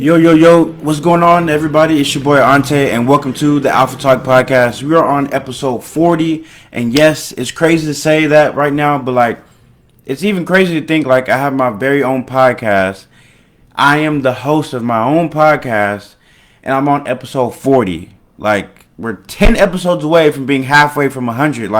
Yo, yo, yo, what's going on, everybody? It's your boy Onte, and welcome to the Alpha Talk Podcast. We are on episode 40, and yes, it's crazy to say that right now, but it's even crazy to think I have my very own podcast. I am the host of my own podcast, and I'm on episode 40. We're 10 episodes away from being halfway from 100.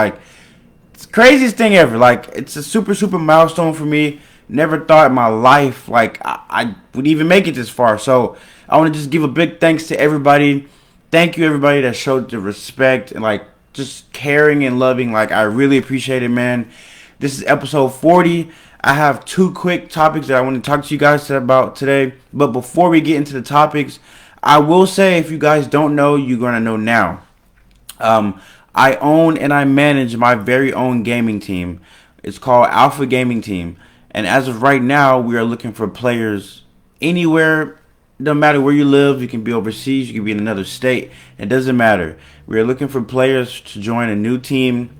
It's the craziest thing ever. It's a super, super milestone for me. Never thought in my life I would even make it this far. So I want to just give a big thanks to everybody. Thank you everybody that showed the respect and just caring and loving. I really appreciate it, man. This is episode 40. I have two quick topics that I want to talk to you guys about today. But before we get into the topics, I will say, if you guys don't know, you're gonna know now. I own and I manage my very own gaming team. It's called Alpha Gaming Team. And as of right now, we are looking for players anywhere. No matter where you live, you can be overseas, you can be in another state. It doesn't matter. We are looking for players to join a new team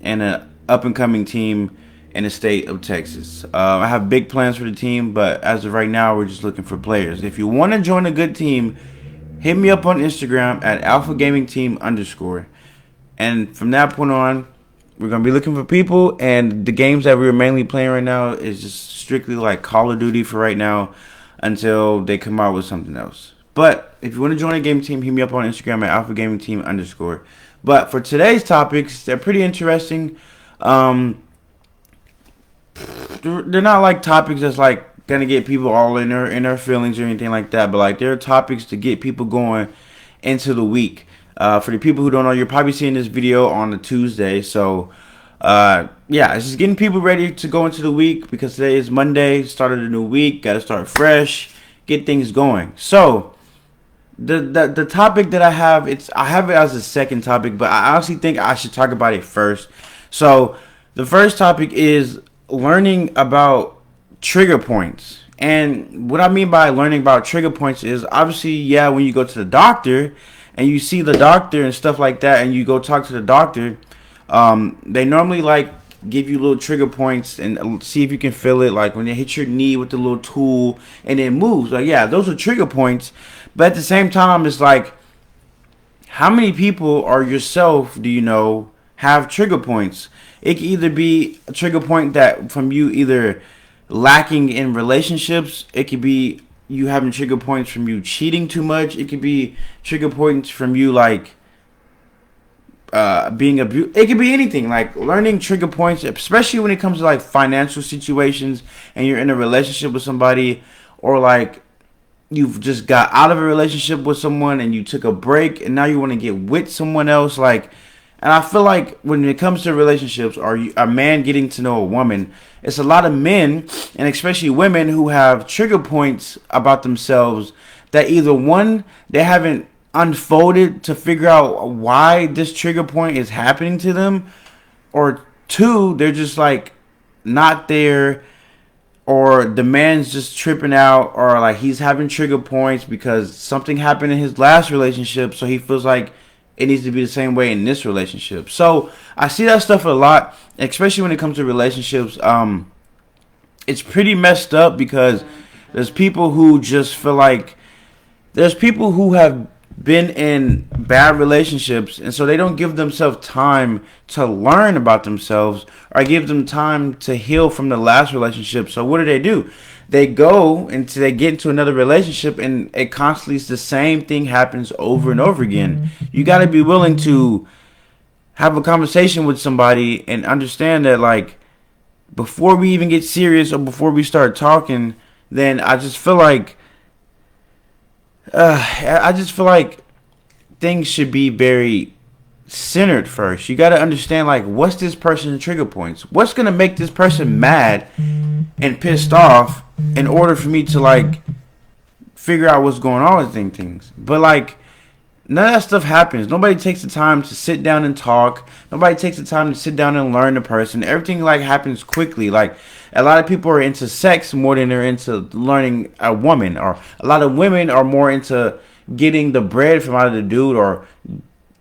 and an up-and-coming team in the state of Texas. I have big plans for the team, but as of right now, we're just looking for players. If you want to join a good team, hit me up on Instagram at alphagamingteam_. And from that point on, we're going to be looking for people, and the games that we're mainly playing right now is just strictly Call of Duty for right now until they come out with something else. But if you want to join a game team, hit me up on Instagram at alphagamingteam_. But for today's topics, they're pretty interesting. They're not topics that's going to get people all in their feelings or anything like that, but they're topics to get people going into the week. For the people who don't know, you're probably seeing this video on a Tuesday. So, it's just getting people ready to go into the week because today is Monday, started a new week, got to start fresh, get things going. So, the topic that I have it as a second topic, but I honestly think I should talk about it first. So, the first topic is learning about trigger points. And what I mean by learning about trigger points is obviously, when you go to the doctor and you see the doctor and stuff like that, and you go talk to the doctor, they normally give you little trigger points and see if you can feel it. When they hit your knee with the little tool and it moves, those are trigger points. But at the same time, it's how many people or yourself do you know have trigger points? It can either be a trigger point that from you either lacking in relationships. It could be you having trigger points from you cheating too much. It could be trigger points from you being abused. It could be anything. Learning trigger points, especially when it comes to financial situations and you're in a relationship with somebody, or you've just got out of a relationship with someone and you took a break and now you want to get with someone else. And I feel when it comes to relationships or a man getting to know a woman, it's a lot of men and especially women who have trigger points about themselves that either one, they haven't unfolded to figure out why this trigger point is happening to them, or two, they're just not there, or the man's just tripping out, or he's having trigger points because something happened in his last relationship, so he feels it needs to be the same way in this relationship. So I see that stuff a lot, especially when it comes to relationships. It's pretty messed up because there's people who just feel there's people who have been in bad relationships, and so they don't give themselves time to learn about themselves or give them time to heal from the last relationship. So what do? They go until they get into another relationship, and it constantly the same thing happens over and over again. You got to be willing to have a conversation with somebody and understand that before we even get serious or before we start talking, then I just feel things should be very centered first. You got to understand what's this person's trigger points? What's going to make this person mad and pissed off in order for me to figure out what's going on with things. But none of that stuff happens. Nobody takes the time to sit down and talk. Nobody takes the time to sit down and learn the person. Everything happens quickly. A lot of people are into sex more than they're into learning a woman, or a lot of women are more into getting the bread from out of the dude, or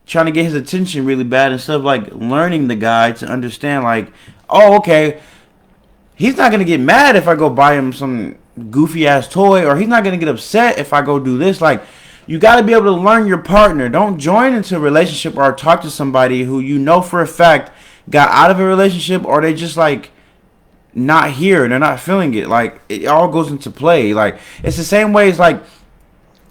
trying to get his attention really bad instead of learning the guy to understand oh, okay, he's not gonna get mad if I go buy him some goofy ass toy, or he's not gonna get upset if I go do this. Like, you got to be able to learn your partner. Don't join into a relationship or talk to somebody who you know for a fact got out of a relationship, or they just like not here, they're not feeling it. Like, it all goes into play. Like, it's the same way as like,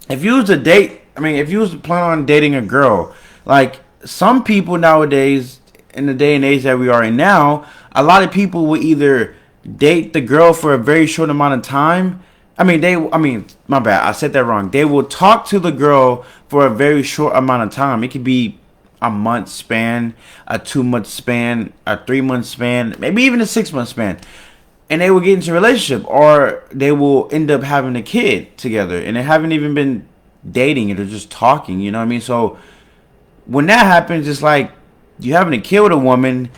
if you was to date, I mean, if you was to plan on dating a girl, like, some people nowadays, in the day and age that we are in now, a lot of people will either date the girl for a very short amount of time. My bad, I said that wrong. They will talk to the girl for a very short amount of time. It could be a month span, a 2 month span, a 3 month span, maybe even a 6 month span. And they will get into a relationship, or they will end up having a kid together, and they haven't even been dating, they're just talking, you know what I mean? So when that happens, it's like you having a kid with a woman,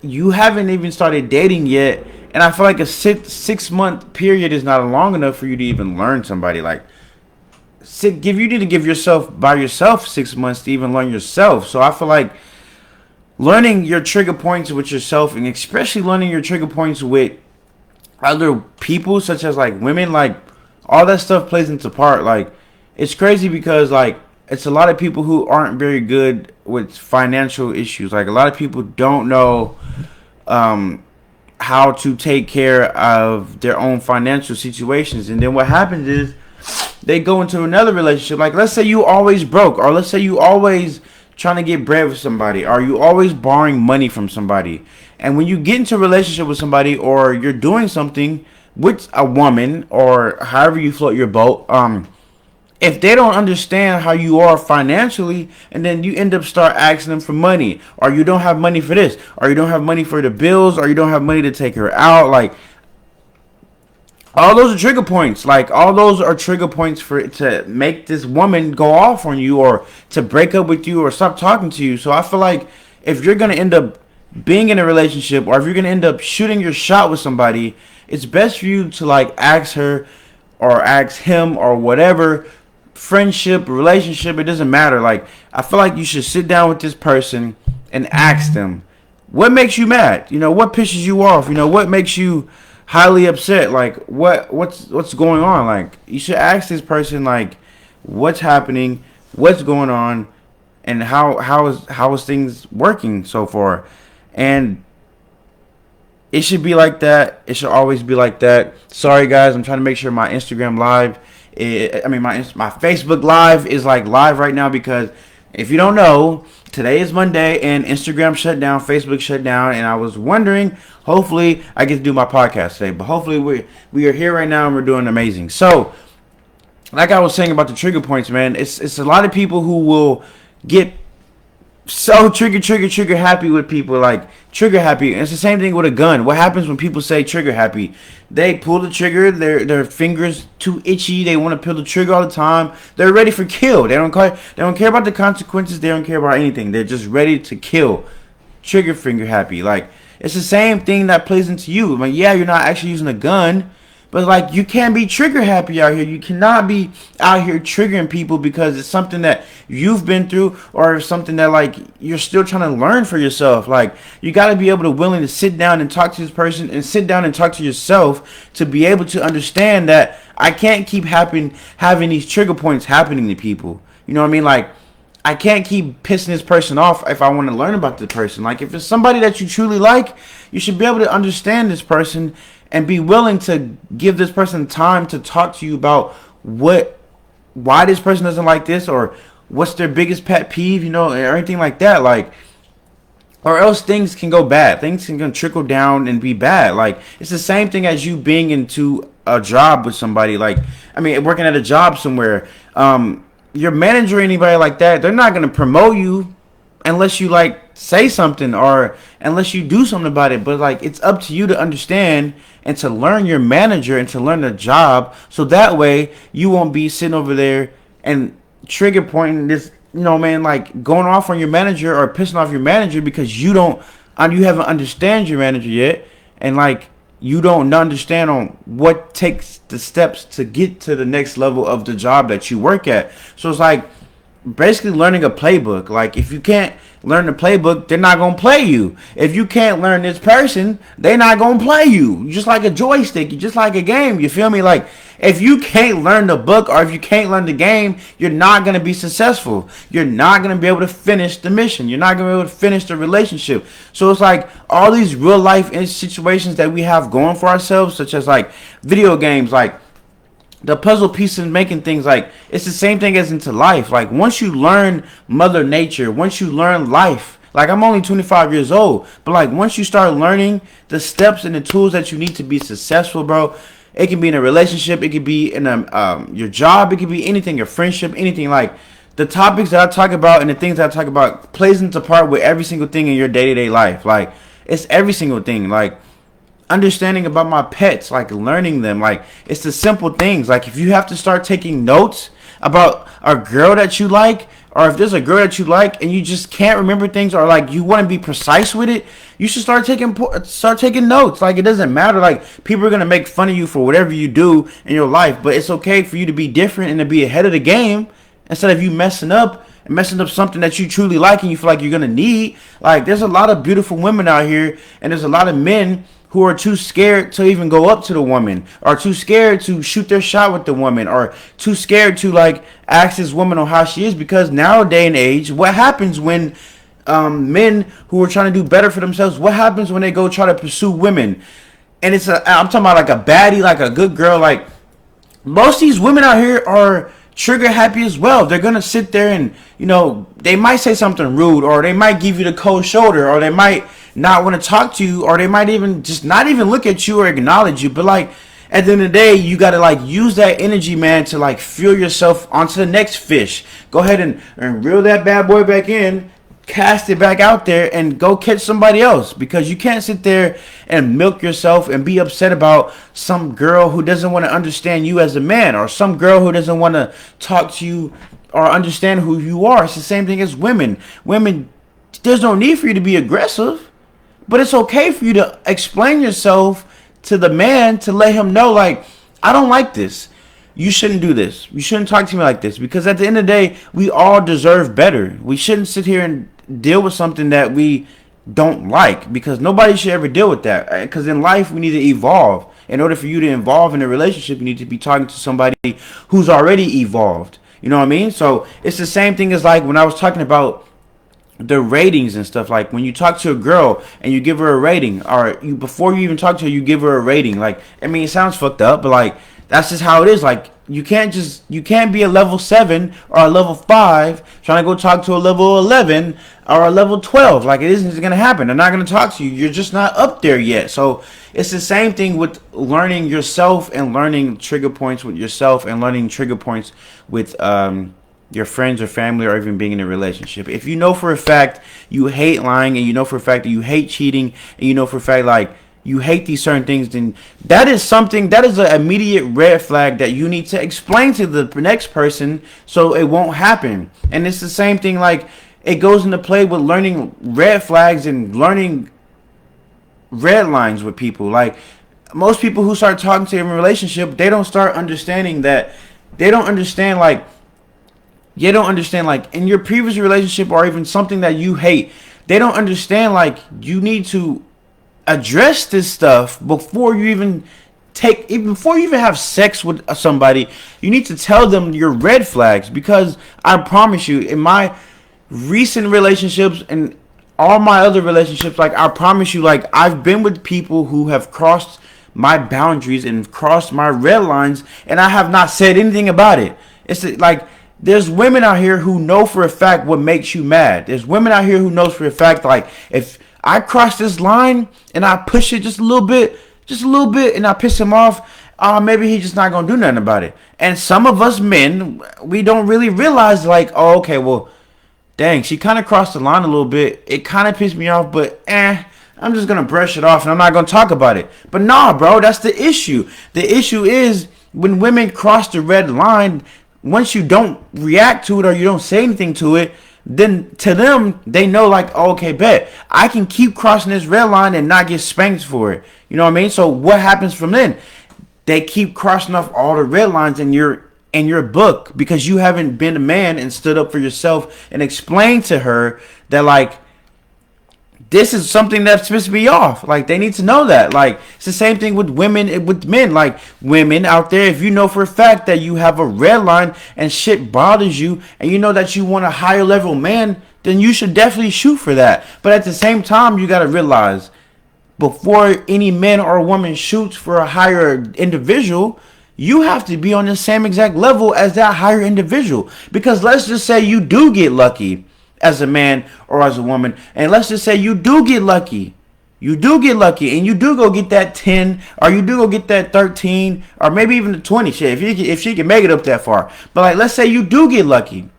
you haven't even started dating yet, and I feel like a 6 month period is not long enough for you to even learn somebody. Like, you need to give yourself by yourself 6 months to even learn yourself. So I feel like learning your trigger points with yourself, and especially learning your trigger points with other people, such as like women, like, all that stuff plays into part. Like, it's crazy because like it's a lot of people who aren't very good with financial issues. Like, a lot of people don't know how to take care of their own financial situations, and then what happens is they go into another relationship. Like, let's say you always broke, or let's say you always trying to get bread with somebody, or you always borrowing money from somebody. And when you get into a relationship with somebody, or you're doing something with a woman, or however you float your boat, if they don't understand how you are financially, and then you end up start asking them for money, or you don't have money for this, or you don't have money for the bills, or you don't have money to take her out, like, all those are trigger points. Like, all those are trigger points for it to make this woman go off on you, or to break up with you, or stop talking to you. So I feel like if you're going to end up being in a relationship, or if you're going to end up shooting your shot with somebody, it's best for you to like ask her or ask him, or whatever, friendship, relationship, it doesn't matter. Like, I feel like you should sit down with this person and ask them, what makes you mad? You know, what pisses you off? You know, what makes you highly upset? Like, what's going on? Like, you should ask this person, like, what's happening, what's going on, and how is things working so far. And it should be like that. It should always be like that. Sorry guys, I'm trying to make sure my Instagram live, my Facebook live is like live right now, because if you don't know, today is Monday and Instagram shut down, Facebook shut down, and I was wondering, hopefully I get to do my podcast today. But hopefully we are here right now and we're doing amazing. So, like I was saying about the trigger points, man, it's a lot of people who will get so trigger happy with people, like trigger happy. It's the same thing with a gun. What happens when people say trigger happy? They pull the trigger, their fingers too itchy, they want to pull the trigger all the time. They're ready for kill. They don't care about the consequences, they don't care about anything. They're just ready to kill. Trigger finger happy. Like, it's the same thing that plays into you. Like, yeah, you're not actually using a gun, but like, you can't be trigger happy out here. You cannot be out here triggering people because it's something that you've been through, or something that like you're still trying to learn for yourself. Like, you got to be able to willing to sit down and talk to this person, and sit down and talk to yourself, to be able to understand that I can't keep having these trigger points happening to people. You know what I mean? Like, I can't keep pissing this person off if I want to learn about the person. Like, if it's somebody that you truly like, you should be able to understand this person and be willing to give this person time to talk to you about why this person doesn't like this, or what's their biggest pet peeve, you know, or anything like that. Like, or else things can go bad. Things can trickle down and be bad. Like, it's the same thing as you being into a job with somebody. Like, I mean, working at a job somewhere. Your manager or anybody like that, they're not going to promote you unless you like say something, or unless you do something about it. But like, it's up to you to understand and to learn your manager and to learn the job, so that way you won't be sitting over there and trigger pointing this, you know, man, like going off on your manager or pissing off your manager because you haven't understand your manager yet, and like you don't understand on what takes the steps to get to the next level of the job that you work at. So it's like, basically learning a playbook. Like, if you can't learn the playbook, they're not gonna play you. If you can't learn this person, they're not gonna play you. You're just like a joystick. You're just like a game. You feel me? Like, if you can't learn the book or if you can't learn the game, you're not gonna be successful. You're not gonna be able to finish the mission. You're not gonna be able to finish the relationship. So it's like all these real life situations that we have going for ourselves, such as like video games, like the puzzle pieces making things, like it's the same thing as into life. Like, once you learn mother nature, once you learn life, like, I'm only 25 years old, but like, once you start learning the steps and the tools that you need to be successful, bro, it can be in a relationship, it could be in your job, it could be anything, your friendship, anything. Like, the topics that I talk about and the things that I talk about plays into part with every single thing in your day-to-day life. Like, it's every single thing. Like, understanding about my pets, like learning them, like it's the simple things. Like, if you have to start taking notes about a girl that you like, or if there's a girl that you like and you just can't remember things, or like you want to be precise with it, you should start taking notes. Like, it doesn't matter. Like, people are gonna make fun of you for whatever you do in your life, but it's okay for you to be different and to be ahead of the game instead of you messing up something that you truly like and you feel like you're gonna need. Like, there's a lot of beautiful women out here, and there's a lot of men who are too scared to even go up to the woman, or too scared to shoot their shot with the woman, or too scared to like ask this woman on how she is. Because nowadays and age, what happens when men who are trying to do better for themselves, what happens when they go try to pursue women? And I'm talking about like a baddie, like a good girl. Like, most of these women out here are trigger happy as well. They're gonna sit there and, they might say something rude, or they might give you the cold shoulder, or they might not want to talk to you, or they might even just not even look at you or acknowledge you. But like, at the end of the day, you gotta like use that energy, man, to like fuel yourself onto the next fish. Go ahead and reel that bad boy back in, cast it back out there, and go catch somebody else. Because you can't sit there and milk yourself and be upset about some girl who doesn't want to understand you as a man, or some girl who doesn't want to talk to you or understand who you are. It's the same thing as women. There's no need for you to be aggressive, but it's okay for you to explain yourself to the man, to let him know, like, I don't like this. You shouldn't do this. You shouldn't talk to me like this. Because at the end of the day, we all deserve better. We shouldn't sit here and deal with something that we don't like, because nobody should ever deal with that. Because in life, we need to evolve. In order for you to evolve in a relationship, you need to be talking to somebody who's already evolved. You know what I mean? So it's the same thing as like when I was talking about the ratings and stuff. Like, when you talk to a girl and you give her a rating, or before you even talk to her, you give her a rating. Like, I mean, it sounds fucked up, but like, that's just how it is. Like, you can't be a level 7 or a level 5 trying to go talk to a level 11 or a level 12. Like, it isn't going to happen. They're not going to talk to you. You're just not up there yet. So it's the same thing with learning yourself and learning trigger points with yourself and learning trigger points with your friends or family, or even being in a relationship. If you know for a fact you hate lying, and you know for a fact that you hate cheating, and you know for a fact like you hate these certain things, then that is an immediate red flag that you need to explain to the next person so it won't happen. And it's the same thing, like, it goes into play with learning red flags and learning red lines with people. Like, most people who start talking to you in a relationship, they don't start understanding that. They don't understand like in your previous relationship, or even something that you hate, they don't understand like you need to address this stuff before you even have sex with somebody. You need to tell them your red flags. Because I promise you, in my recent relationships and all my other relationships, like, I promise you, like, I've been with people who have crossed my boundaries and crossed my red lines, and I have not said anything about it. It's like, there's women out here who know for a fact what makes you mad. There's women out here who knows for a fact, like, if I cross this line and I push it just a little bit, and I piss him off, maybe he's just not going to do nothing about it. And some of us men, we don't really realize, like, oh, okay, well, dang, she kind of crossed the line a little bit. It kind of pissed me off, but I'm just going to brush it off and I'm not going to talk about it. But nah, bro, that's the issue. The issue is when women cross the red line, once you don't react to it or you don't say anything to it, then to them, they know, like, oh, okay, bet, I can keep crossing this red line and not get spanked for it. You know what I mean? So what happens from then? They keep crossing off all the red lines, and you're in your book because you haven't been a man and stood up for yourself and explained to her that, like, this is something that's supposed to be off. Like, they need to know that. Like, it's the same thing with women and with men. Like, women out there, if you know for a fact that you have a red line and shit bothers you, and you know that you want a higher level man, then you should definitely shoot for that. But at the same time, you got to realize, before any man or woman shoots for a higher individual, you have to be on the same exact level as that higher individual. Because let's just say you do get lucky as a man or as a woman, and let's just say you do get lucky. You do get lucky and you do go get that 10, or you do go get that 13, or maybe even the 20 shit if she can make it up that far. But like, let's say you do get lucky.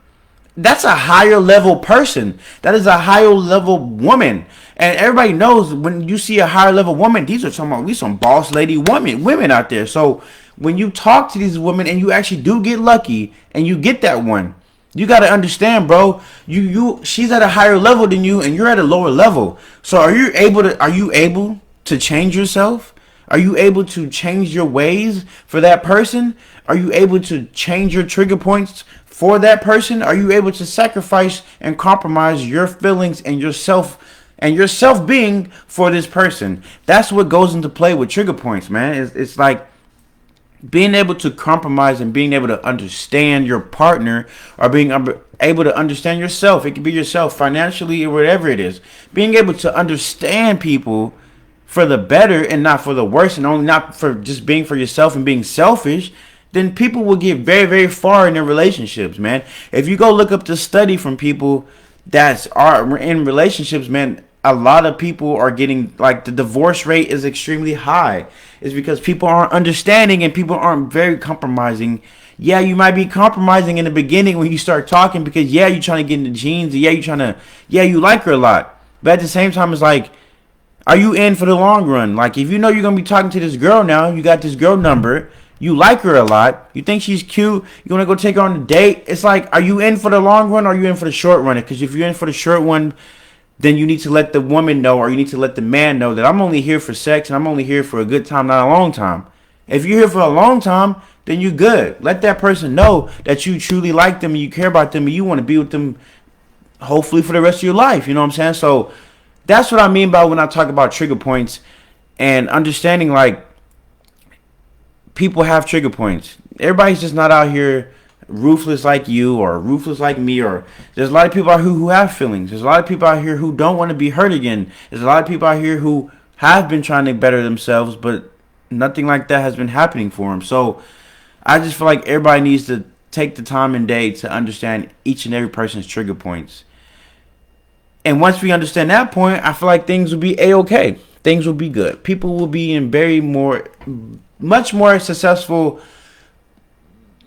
That's a higher level person. That is a higher level woman. And everybody knows when you see a higher level woman, these are some boss lady women out there. So when you talk to these women and you actually do get lucky and you get that one, you got to understand, bro, she's at a higher level than you and you're at a lower level. So are you able to change yourself? Are you able to change your ways for that person? Are you able to change your trigger points for that person? Are you able to sacrifice and compromise your feelings and yourself being for this person? That's what goes into play with trigger points, man. It's like being able to compromise and being able to understand your partner, or being able to understand yourself. It could be yourself financially or whatever it is. Being able to understand people for the better and not for the worse, and only not for just being for yourself and being selfish, then people will get very, very far in their relationships, man. If you go look up the study from people that are in relationships, man, a lot of people are getting, like, the divorce rate is extremely high. It's because people aren't understanding and people aren't very compromising. Yeah, you might be compromising in the beginning when you start talking because, yeah, you're trying to get in the jeans. Yeah, you like her a lot. But at the same time, it's like, are you in for the long run? Like, if you know you're going to be talking to this girl now, you got this girl number, you like her a lot, you think she's cute, you want to go take her on a date. It's like, are you in for the long run or are you in for the short run? Because if you're in for the short one, then you need to let the woman know, or you need to let the man know, that I'm only here for sex and I'm only here for a good time, not a long time. If you're here for a long time, then you're good. Let that person know that you truly like them and you care about them and you want to be with them hopefully for the rest of your life. You know what I'm saying? So that's what I mean by when I talk about trigger points and understanding, like, people have trigger points. Everybody's just not out here ruthless like you or ruthless like me, or there's a lot of people out here who have feelings. There's a lot of people out here who don't want to be hurt again. There's a lot of people out here who have been trying to better themselves, but nothing like that has been happening for them. So I just feel like everybody needs to take the time and day to understand each and every person's trigger points. And once we understand that point, I feel like things will be a-okay. Things will be good. People will be in much more successful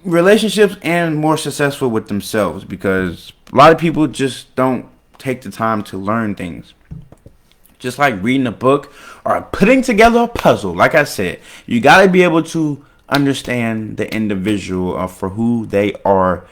relationships and more successful with themselves, because a lot of people just don't take the time to learn things. Just like reading a book or putting together a puzzle. Like I said, you got to be able to understand the individual for who they are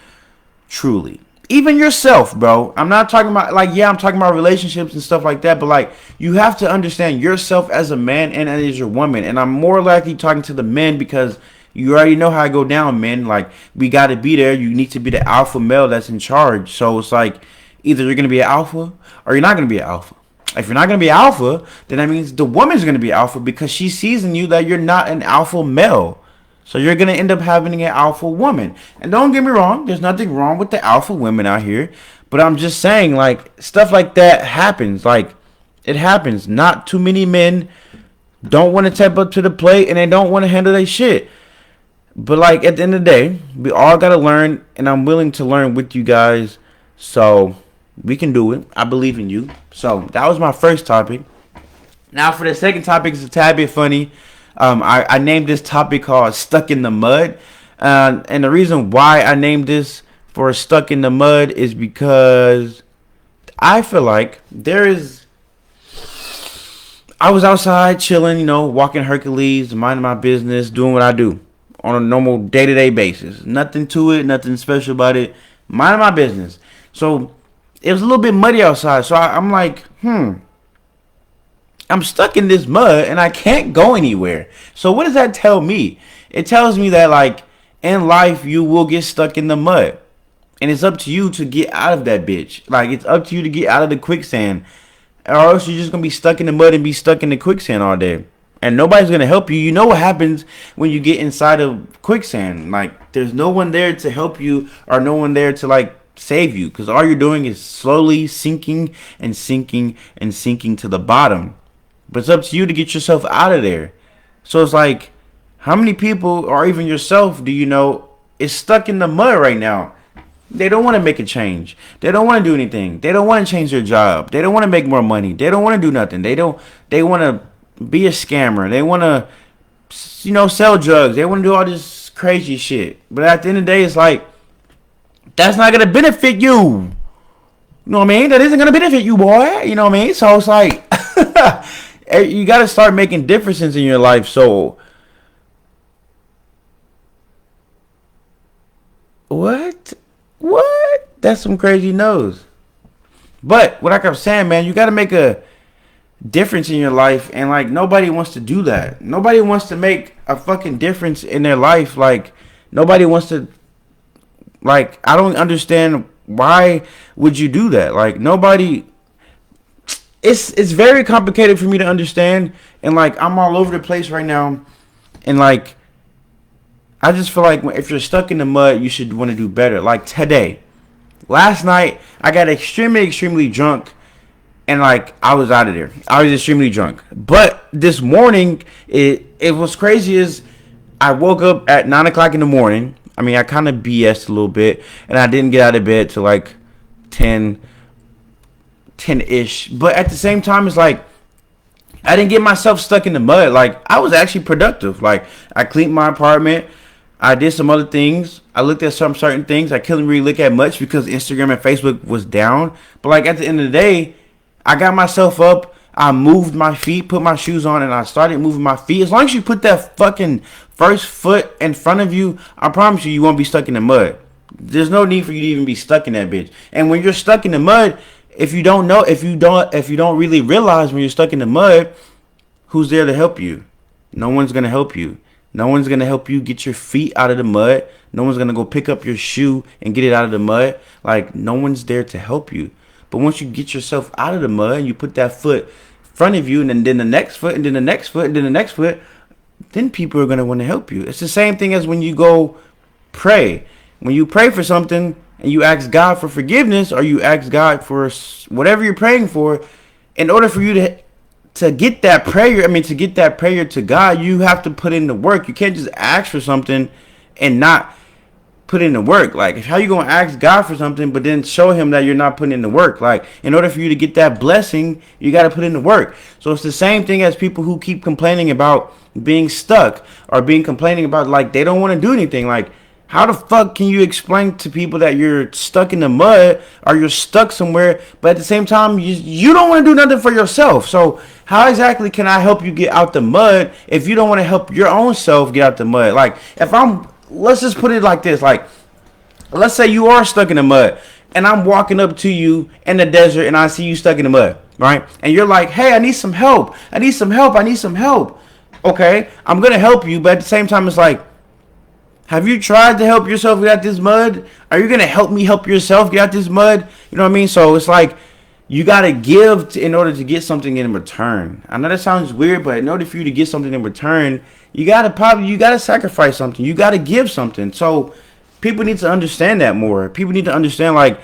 truly. Even yourself, bro. I'm not talking about, like, yeah, I'm talking about relationships and stuff like that, but, like, you have to understand yourself as a man and as your woman. And I'm more likely talking to the men because you already know how I go down, men. Like, we got to be there. You need to be the alpha male that's in charge. So it's like, either you're going to be an alpha or you're not going to be an alpha. If you're not going to be alpha, then that means the woman's going to be alpha because she sees in you that you're not an alpha male. So you're going to end up having an alpha woman. And don't get me wrong, there's nothing wrong with the alpha women out here. But I'm just saying, like, stuff like that happens. Like, it happens. Not too many men don't want to step up to the plate and they don't want to handle their shit. But, like, at the end of the day, we all got to learn, and I'm willing to learn with you guys. So we can do it. I believe in you. So that was my first topic. Now for the second topic, it's a tad bit funny. I named this topic called Stuck in the Mud. And the reason why I named this for Stuck in the Mud is because I feel like I was outside chilling, walking Hercules, minding my business, doing what I do on a normal day-to-day basis. Nothing to it, nothing special about it. Minding my business. So it was a little bit muddy outside. So I'm like, I'm stuck in this mud and I can't go anywhere. So what does that tell me? It tells me that, like, in life you will get stuck in the mud. And it's up to you to get out of that bitch. Like, it's up to you to get out of the quicksand. Or else you're just going to be stuck in the mud and be stuck in the quicksand all day. And nobody's going to help you. You know what happens when you get inside of quicksand. Like, there's no one there to help you or no one there to, like, save you. Because all you're doing is slowly sinking and sinking and sinking to the bottom. But it's up to you to get yourself out of there. So it's like, how many people, or even yourself, do you know, is stuck in the mud right now? They don't want to make a change. They don't want to do anything. They don't want to change their job. They don't want to make more money. They don't want to do nothing. They want to be a scammer. They want to, sell drugs. They want to do all this crazy shit. But at the end of the day, it's like, that's not going to benefit you. You know what I mean? That isn't going to benefit you, boy. You know what I mean? So it's like, you got to start making differences in your life. So, what? That's some crazy nose. But like I'm saying, man, you got to make a difference in your life, and like nobody wants to do that. Nobody wants to make a fucking difference in their life. Like nobody wants to. Like, I don't understand, why would you do that? Like nobody. It's very complicated for me to understand, and like I'm all over the place right now, and like I just feel like if you're stuck in the mud, you should want to do better. Like today, last night, I got extremely drunk, and like I was out of there. I was extremely drunk. But this morning, it was crazy. Is I woke up at 9 o'clock in the morning. I mean, I kind of BS'd a little bit, and I didn't get out of bed till like 10-ish. But at the same time, it's like I didn't get myself stuck in the mud. Like I was actually productive. Like I cleaned my apartment. I did some other things. I looked at some certain things. I couldn't really look at much because Instagram and Facebook was down. But like at the end of the day, I got myself up. I moved my feet, put my shoes on, and I started moving my feet. As long as you put that fucking first foot in front of you, I promise you, you won't be stuck in the mud. There's no need for you to even be stuck in that bitch. And when you're stuck in the mud, if you don't really realize when you're stuck in the mud, who's there to help you? No one's gonna help you. No one's going to help you get your feet out of the mud. No one's going to go pick up your shoe and get it out of the mud. Like, no one's there to help you. But once you get yourself out of the mud and you put that foot in front of you, and then the next foot, and then the next foot, and then the next foot, then people are going to want to help you. It's the same thing as when you go pray. When you pray for something and you ask God for forgiveness, or you ask God for whatever you're praying for, in order for you to get that prayer, to God, you have to put in the work. You can't just ask for something and not put in the work. Like, how you going to ask God for something, but then show him that you're not putting in the work? Like, in order for you to get that blessing, you got to put in the work. So it's the same thing as people who keep complaining about being stuck, or complaining about, like, they don't want to do anything. Like, how the fuck can you explain to people that you're stuck in the mud, or you're stuck somewhere, but at the same time, you don't want to do nothing for yourself? So how exactly can I help you get out the mud if you don't want to help your own self get out the mud? Like, let's just put it like this. Like, let's say you are stuck in the mud, and I'm walking up to you in the desert, and I see you stuck in the mud, right? And you're like, hey, I need some help. Okay, I'm going to help you, but at the same time, it's like, have you tried to help yourself get out this mud? Are you going to help me help yourself get out this mud? You know what I mean? So it's like, you got to give in order to get something in return. I know that sounds weird, but in order for you to get something in return, you got to sacrifice something. You got to give something. So people need to understand that more. People need to understand, like,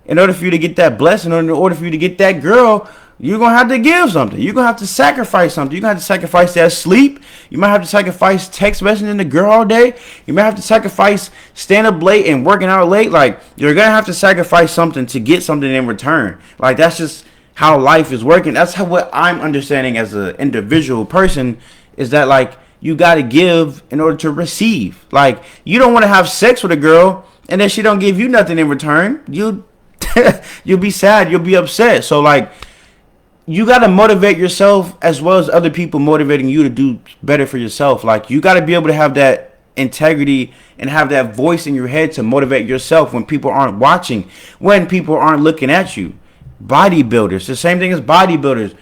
in order for you to get that blessing, or in order for you to get that girl, you're going to have to give something. You're going to have to sacrifice something. You're going to have to sacrifice that sleep. You might have to sacrifice text messaging the girl all day. You might have to sacrifice staying up late and working out late. Like, you're going to have to sacrifice something to get something in return. Like, that's just how life is working. That's what I'm understanding as an individual person, is that, like, you got to give in order to receive. Like, you don't want to have sex with a girl and then she don't give you nothing in return. You'll be sad. You'll be upset. So, like, you got to motivate yourself as well as other people motivating you to do better for yourself. Like, you got to be able to have that integrity and have that voice in your head to motivate yourself when people aren't watching, when people aren't looking at you. Bodybuilders, the same thing as bodybuilders.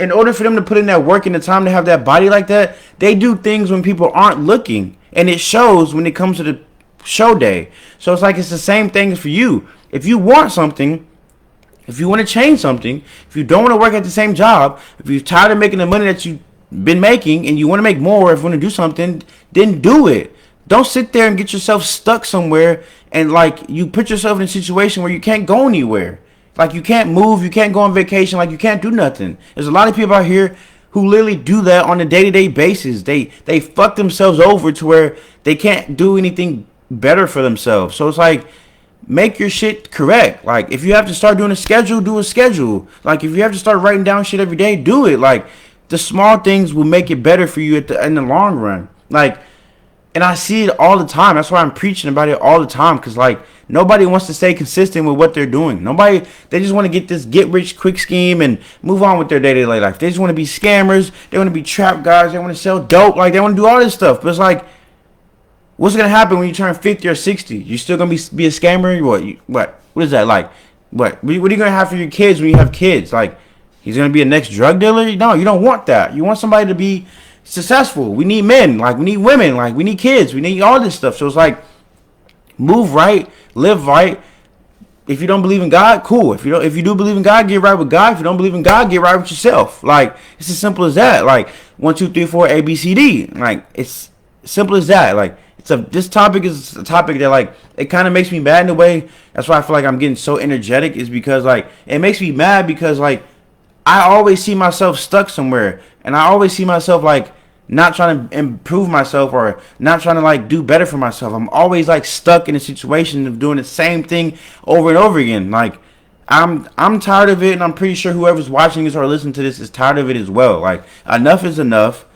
In order for them to put in that work and the time to have that body like that, they do things when people aren't looking. And it shows when it comes to the show day. So it's like it's the same thing for you. If you want something, if you want to change something, if you don't want to work at the same job, if you're tired of making the money that you've been making and you want to make more, if you want to do something, then do it. Don't sit there and get yourself stuck somewhere and like you put yourself in a situation where you can't go anywhere. Like you can't move, you can't go on vacation, like you can't do nothing. There's a lot of people out here who literally do that on a day-to-day basis. They fuck themselves over to where they can't do anything better for themselves. So it's like, make your shit correct. Like if you have to start doing a schedule, do a schedule. Like if you have to start writing down shit every day, do it. Like the small things will make it better for you in the long run. Like, and I see it all the time. That's why I'm preaching about it all the time. Because like nobody wants to stay consistent with what they're doing. Nobody, they just want to get this get rich quick scheme and move on with their day-to-day life. They just want to be scammers. They want to be trap guys. They want to sell dope. Like they want to do all this stuff. But it's like, what's gonna happen when you turn 50 or 60? You still gonna be a scammer? What is that like? What are you gonna have for your kids when you have kids? Like he's gonna be a next drug dealer? No, you don't want that. You want somebody to be successful. We need men, like we need women, like we need kids, we need all this stuff. So it's like, move right, live right. If you don't believe in God, cool. If you do believe in God, get right with God. If you don't believe in God, get right with yourself. Like it's as simple as that. Like 1, 2, 3, 4, A, B, C, D. Like it's simple as that. Like this topic is a topic that like it kind of makes me mad in a way. That's why I feel like I'm getting so energetic, is because like it makes me mad because like I always see myself stuck somewhere, and I always see myself like not trying to improve myself or not trying to like do better for myself. I'm always like stuck in a situation of doing the same thing over and over again. Like I'm tired of it, and I'm pretty sure whoever's watching this or listening to this is tired of it as well. Like enough is enough.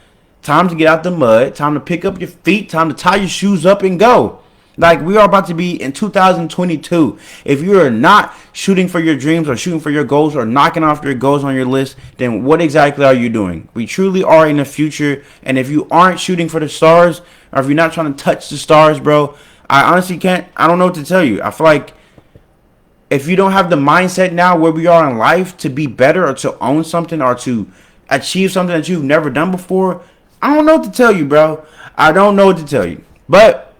Time to get out the mud. Time to pick up your feet. Time to tie your shoes up and go. Like we are about to be in 2022. If you are not shooting for your dreams or shooting for your goals or knocking off your goals on your list, then what exactly are you doing? We truly are in the future. And if you aren't shooting for the stars, or if you're not trying to touch the stars, bro, I honestly can't. I don't know what to tell you. I feel like if you don't have the mindset now where we are in life to be better or to own something or to achieve something that you've never done before, I don't know what to tell you, bro. I don't know what to tell you. But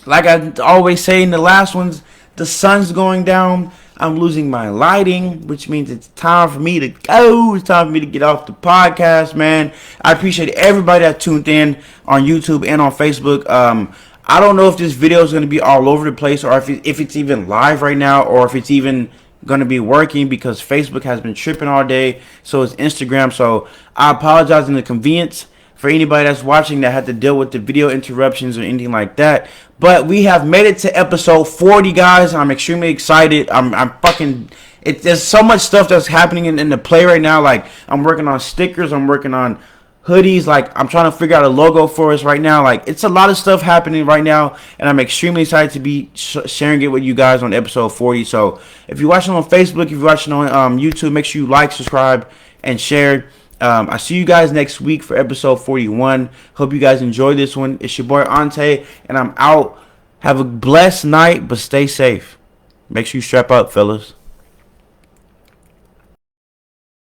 like I always say in the last ones, the sun's going down. I'm losing my lighting, which means it's time for me to go. It's time for me to get off the podcast, man. I appreciate everybody that tuned in on YouTube and on Facebook. I don't know if this video is going to be all over the place, or if it's even live right now, or if it's even going to be working, because Facebook has been tripping all day. So is Instagram. So I apologize in the convenience for anybody that's watching that had to deal with the video interruptions or anything like that. But we have made it to episode 40, guys. I'm extremely excited. There's so much stuff that's happening in the play right now. Like, I'm working on stickers. I'm working on hoodies. Like, I'm trying to figure out a logo for us right now. Like, it's a lot of stuff happening right now. And I'm extremely excited to be sharing it with you guys on episode 40. So, if you're watching on Facebook, if you're watching on YouTube, make sure you like, subscribe, and share. I see you guys next week for episode 41. Hope you guys enjoy this one. It's your boy Onte, and I'm out. Have a blessed night, but stay safe. Make sure you strap up, fellas.